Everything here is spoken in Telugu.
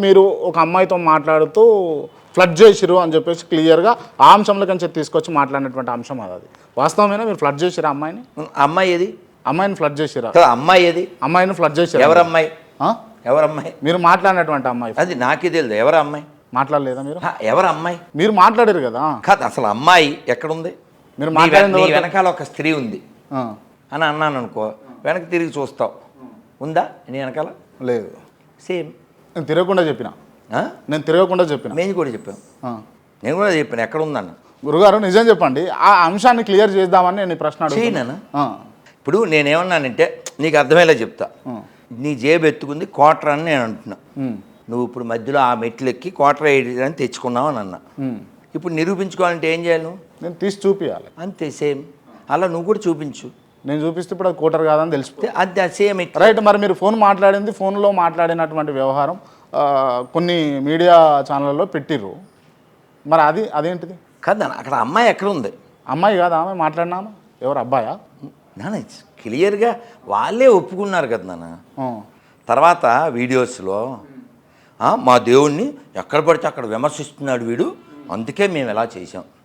మీరు ఒక అమ్మాయితో మాట్లాడుతూ ఫ్లడ్ చేసిరు అని చెప్పేసి క్లియర్గా ఆ అంశంలో కంటే తీసుకొచ్చి మాట్లాడినటువంటి అంశం అది వాస్తవమేనా? మీరు ఫ్లడ్ చేసిరా అమ్మాయిని? అమ్మాయి ఏది? అమ్మాయిని ఫ్లడ్ చేసిరా? అమ్మాయి ఏది? అమ్మాయిని ఫ్లడ్ చేసిరా? ఎవరమ్మాయి? ఎవరమ్మాయి? మీరు మాట్లాడినటువంటి అమ్మాయి. అది నాకే తెలియదు. ఎవరు అమ్మాయి? మాట్లాడలేదా మీరు? ఎవరు అమ్మాయి? మీరు మాట్లాడారు కదా. కాదు, అసలు అమ్మాయి ఎక్కడుంది? మీరు మాట్లాడింది వెనకాల ఒక స్త్రీ ఉంది అని అన్నాను అనుకో, వెనక్కి తిరిగి చూస్తావు. ఉందా నీ వెనకాల? లేదు. సేమ్. నేను తిరగకుండా చెప్పిన. నేను తిరగకుండా చెప్పిన. నేను కూడా చెప్పాను. నేను కూడా చెప్పాను ఎక్కడ ఉందన్న. గురుగారు నిజం చెప్పండి, ఆ అంశాన్ని క్లియర్ చేద్దామని నేను ప్రశ్న చేయను. ఇప్పుడు నేనేమన్నానంటే నీకు అర్థమయ్యేలా చెప్తా. నీ జేబు ఎత్తుకుంది క్వార్టర్ అని నేను అంటున్నా. నువ్వు ఇప్పుడు మధ్యలో ఆ మెట్లు ఎక్కి క్వార్టర్ అని తెచ్చుకున్నావు అని అన్నా. ఇప్పుడు నిరూపించుకోవాలంటే ఏం చేయాలి? నువ్వు నేను తీసి చూపించాలి. అంతే, సేమ్. అలా నువ్వు కూడా చూపించు. నేను చూపిస్తే ఇప్పుడు అది కోటర్ కాదని తెలిసిపోతే అంతే, సేమ్. రైట్. మరి మీరు ఫోన్ మాట్లాడింది, ఫోన్లో మాట్లాడినటువంటి వ్యవహారం కొన్ని మీడియా ఛానళ్ళలో పెట్టిర్రు. మరి అదేంటిది? కాదు, అక్కడ అమ్మాయి ఎక్కడ ఉంది? అమ్మాయి కాదా ఆమె మాట్లాడినామా? ఎవరు అబ్బాయా? నాన్న క్లియర్గా వాళ్ళే ఒప్పుకున్నారు కదా నాన్న. తర్వాత వీడియోస్లో మా దేవుణ్ణి ఎక్కడ పడితే అక్కడ విమర్శిస్తున్నాడు వీడు, అందుకే మేము ఎలా చేసాం.